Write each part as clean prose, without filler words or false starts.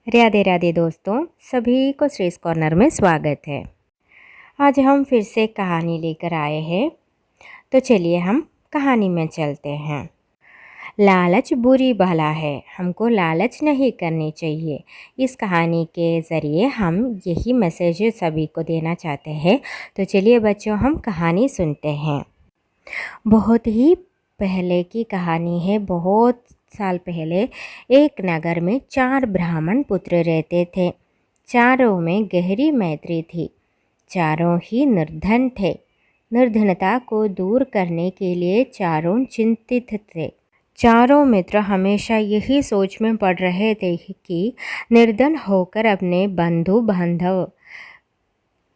राधे राधे दोस्तों, सभी को श्रेष्ठ कॉर्नर में स्वागत है। आज हम फिर से कहानी लेकर आए हैं। तो चलिए हम कहानी में चलते हैं। लालच बुरी बला है, हमको लालच नहीं करनी चाहिए। इस कहानी के ज़रिए हम यही मैसेज सभी को देना चाहते हैं। तो चलिए बच्चों, हम कहानी सुनते हैं। बहुत ही पहले की कहानी है। बहुत साल पहले एक नगर में 4 ब्राह्मण पुत्र रहते थे। चारों में गहरी मैत्री थी। चारों ही निर्धन थे। निर्धनता को दूर करने के लिए चारों चिंतित थे। चारों मित्र हमेशा यही सोच में पड़ रहे थे कि निर्धन होकर अपने बंधु बांधव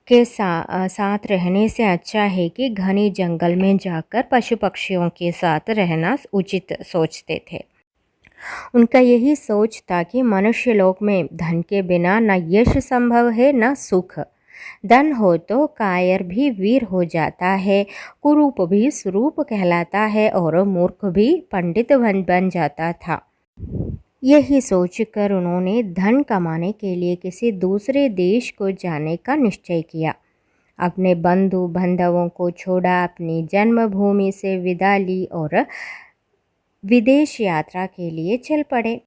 के साथ रहने से अच्छा है कि घने जंगल में जाकर पशु पक्षियों के साथ रहना उचित सोचते थे। उनका यही सोच था कि मनुष्य लोक में धन के बिना न यश संभव है न सुख। धन हो तो कायर भी वीर हो जाता है, कुरूप भी स्वरूप कहलाता है और मूर्ख भी पंडित बन जाता था। यही सोचकर उन्होंने धन कमाने के लिए किसी दूसरे देश को जाने का निश्चय किया। अपने बंधु बांधवों को छोड़ा, अपनी जन्मभूमि से विदा ली और विदेश यात्रा के लिए चल पड़े।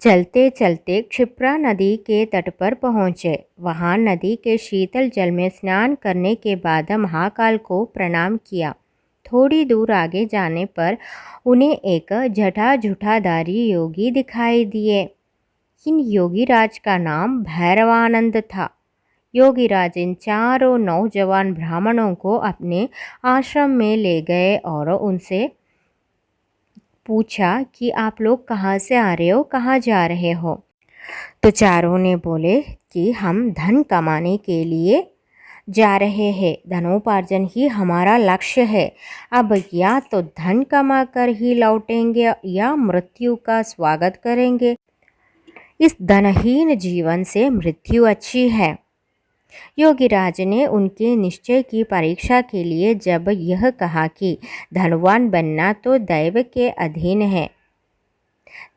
चलते चलते क्षिप्रा नदी के तट पर पहुँचे। वहाँ नदी के शीतल जल में स्नान करने के बाद महाकाल को प्रणाम किया। थोड़ी दूर आगे जाने पर उन्हें एक जटाजूटाधारी योगी दिखाई दिए। इन योगीराज का नाम भैरवानंद था। योगीराज इन चारों नौजवान ब्राह्मणों को अपने आश्रम में ले गए और उनसे पूछा कि आप लोग कहाँ से आ रहे हो, कहाँ जा रहे हो। तो चारों ने बोले कि हम धन कमाने के लिए जा रहे हैं, धनोपार्जन ही हमारा लक्ष्य है। अब या तो धन कमा कर ही लौटेंगे या मृत्यु का स्वागत करेंगे। इस धनहीन जीवन से मृत्यु अच्छी है। योगीराज ने उनके निश्चय की परीक्षा के लिए जब यह कहा कि धनवान बनना तो दैव के अधीन है,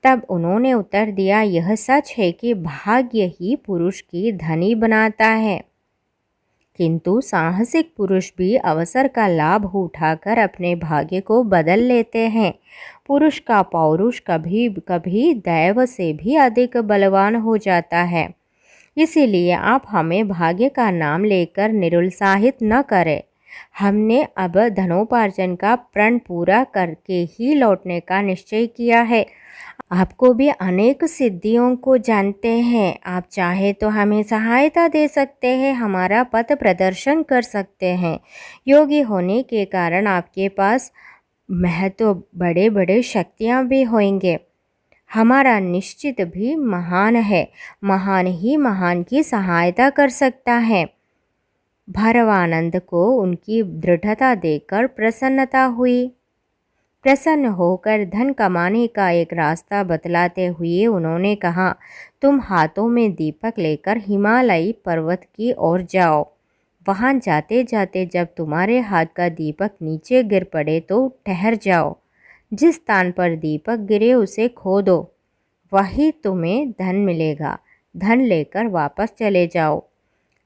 तब उन्होंने उत्तर दिया, यह सच है कि भाग्य ही पुरुष की धनी बनाता है, किंतु साहसिक पुरुष भी अवसर का लाभ उठाकर अपने भाग्य को बदल लेते हैं। पुरुष का पौरुष कभी कभी दैव से भी अधिक बलवान हो जाता है। इसीलिए आप हमें भाग्य का नाम लेकर निरुत्साहित न करें। हमने अब धनोपार्जन का प्रण पूरा करके ही लौटने का निश्चय किया है। आपको भी अनेक सिद्धियों को जानते हैं। आप चाहे तो हमें सहायता दे सकते हैं, हमारा पथ प्रदर्शन कर सकते हैं। योगी होने के कारण आपके पास महत्व बड़े बड़े शक्तियाँ भी होंगे। हमारा निश्चित भी महान है, महान ही महान की सहायता कर सकता है। भैरवानंद को उनकी दृढ़ता देखकर प्रसन्नता हुई। प्रसन्न होकर धन कमाने का एक रास्ता बतलाते हुए उन्होंने कहा, तुम हाथों में दीपक लेकर हिमालयी पर्वत की ओर जाओ। वहाँ जाते जाते जब तुम्हारे हाथ का दीपक नीचे गिर पड़े तो ठहर जाओ। जिस स्थान पर दीपक गिरे उसे खोदो, वही तुम्हें धन मिलेगा। धन लेकर वापस चले जाओ।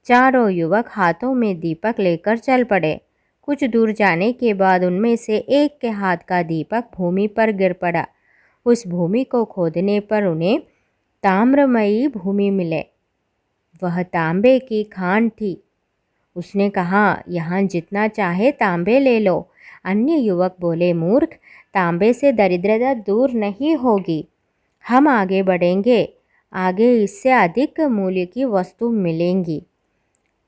चारों युवक हाथों में दीपक लेकर चल पड़े। कुछ दूर जाने के बाद उनमें से एक के हाथ का दीपक भूमि पर गिर पड़ा। उस भूमि को खोदने पर उन्हें ताम्रमयी भूमि मिले। वह तांबे की खान थी। उसने कहा, यहाँ जितना चाहे तांबे ले लो। अन्य युवक बोले, मूर्ख, तांबे से दरिद्रता दूर नहीं होगी। हम आगे बढ़ेंगे, आगे इससे अधिक मूल्य की वस्तु मिलेंगी।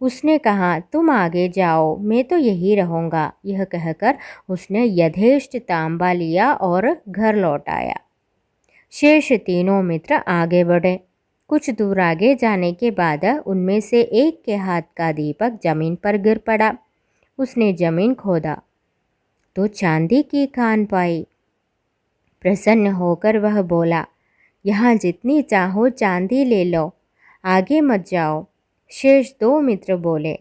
उसने कहा, तुम आगे जाओ, मैं तो यही रहूँगा। यह कहकर उसने यथेष्ट तांबा लिया और घर लौट आया। शेष तीनों मित्र आगे बढ़े। कुछ दूर आगे जाने के बाद उनमें से एक के हाथ का दीपक जमीन पर गिर पड़ा। उसने जमीन खोदा तो चांदी की खान पाई। प्रसन्न होकर वह बोला, यहाँ जितनी चाहो चांदी ले लो, आगे मत जाओ। शेष 2 मित्र बोले,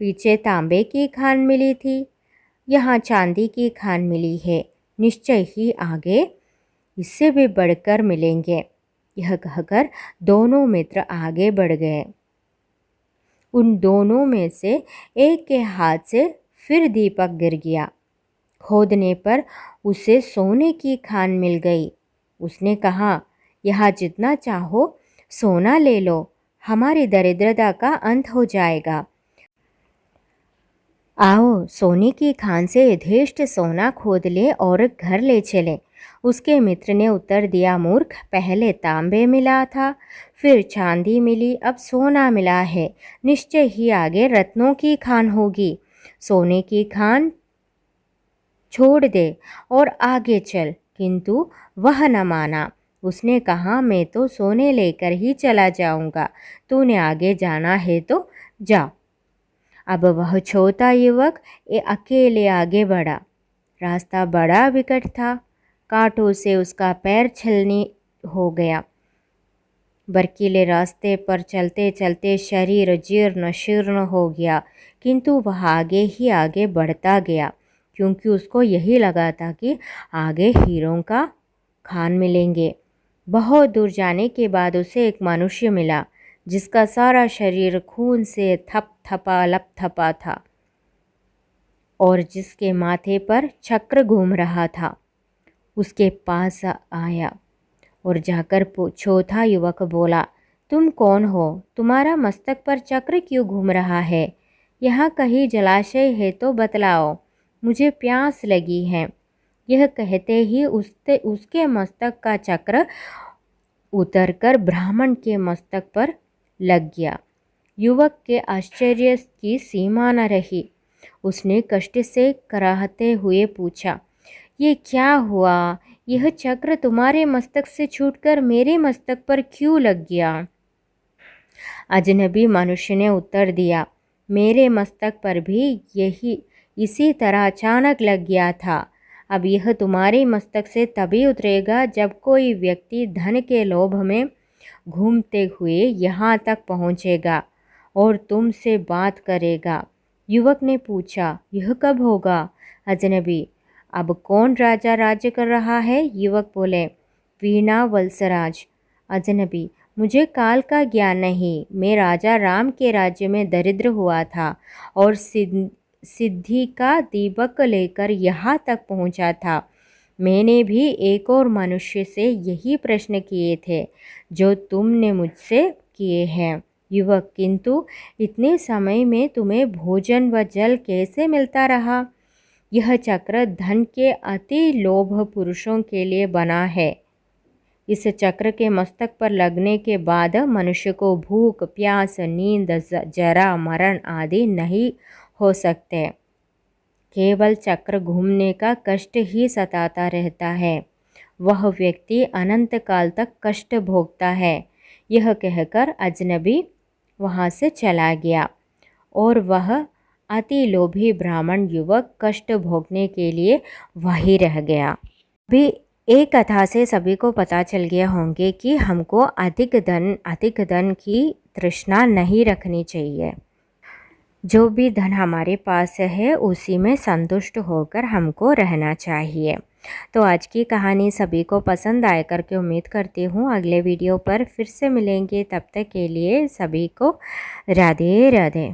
पीछे तांबे की खान मिली थी, यहाँ चांदी की खान मिली है, निश्चय ही आगे इससे भी बढ़कर मिलेंगे। यह कहकर दोनों मित्र आगे बढ़ गए। उन दोनों में से एक के हाथ से फिर दीपक गिर गया। खोदने पर उसे सोने की खान मिल गई। उसने कहा, यहाँ जितना चाहो सोना ले लो, हमारी दरिद्रता का अंत हो जाएगा। आओ सोने की खान से यथेष्ट सोना खोद ले और घर ले चले। उसके मित्र ने उत्तर दिया, मूर्ख, पहले तांबे मिला था, फिर चांदी मिली, अब सोना मिला है, निश्चय ही आगे रत्नों की खान होगी। सोने की खान छोड़ दे और आगे चल। किंतु वह न माना। उसने कहा, मैं तो सोने लेकर ही चला जाऊंगा, तूने आगे जाना है तो जा। अब वह छोटा युवक अकेले आगे बढ़ा। रास्ता बड़ा विकट था, कांटों से उसका पैर छलनी हो गया। बर्फीले रास्ते पर चलते चलते शरीर जीर्ण शीर्ण हो गया, किंतु वह आगे ही आगे बढ़ता गया, क्योंकि उसको यही लगा था कि आगे हीरों का खान मिलेंगे। बहुत दूर जाने के बाद उसे एक मनुष्य मिला, जिसका सारा शरीर खून से थपथपा लपथपा था और जिसके माथे पर चक्र घूम रहा था। उसके पास आया और जाकर चौथा युवक बोला, तुम कौन हो? तुम्हारा मस्तक पर चक्र क्यों घूम रहा है? यहाँ कहीं जलाशय है तो बतलाओ, मुझे प्यास लगी है। यह कहते ही उसके मस्तक का चक्र उतरकर ब्राह्मण के मस्तक पर लग गया। युवक के आश्चर्य की सीमा न रही। उसने कष्ट से कराहते हुए पूछा, ये क्या हुआ? यह चक्र तुम्हारे मस्तक से छूटकर मेरे मस्तक पर क्यों लग गया? अजनबी मनुष्य ने उत्तर दिया, मेरे मस्तक पर भी इसी तरह अचानक लग गया था। अब यह तुम्हारे मस्तक से तभी उतरेगा जब कोई व्यक्ति धन के लोभ में घूमते हुए यहाँ तक पहुँचेगा और तुमसे बात करेगा। युवक ने पूछा, यह कब होगा? अजनबी, अब कौन राजा राज्य कर रहा है? युवक बोले, वीणा वत्सराज। अजनबी, मुझे काल का ज्ञान नहीं। मैं राजा राम के राज्य में दरिद्र हुआ था और सिद्धि का दीपक लेकर यहाँ तक पहुँचा था। मैंने भी एक और मनुष्य से यही प्रश्न किए थे जो तुमने मुझसे किए हैं। युवक, किंतु इतने समय में तुम्हें भोजन व जल कैसे मिलता रहा? यह चक्र धन के अति लोभ पुरुषों के लिए बना है। इस चक्र के मस्तक पर लगने के बाद मनुष्य को भूख, प्यास, नींद, जरा, मरण आदि नहीं हो सकते। केवल चक्र घूमने का कष्ट ही सताता रहता है। वह व्यक्ति अनंत काल तक कष्ट भोगता है। यह कहकर अजनबी वहाँ से चला गया और वह अति लोभी ब्राह्मण युवक कष्ट भोगने के लिए वहीं रह गया। भी एक कथा से सभी को पता चल गया होंगे कि हमको अधिक धन की तृष्णा नहीं रखनी चाहिए। जो भी धन हमारे पास है उसी में संतुष्ट होकर हमको रहना चाहिए। तो आज की कहानी सभी को पसंद आए करके उम्मीद करती हूँ। अगले वीडियो पर फिर से मिलेंगे, तब तक के लिए सभी को राधे राधे।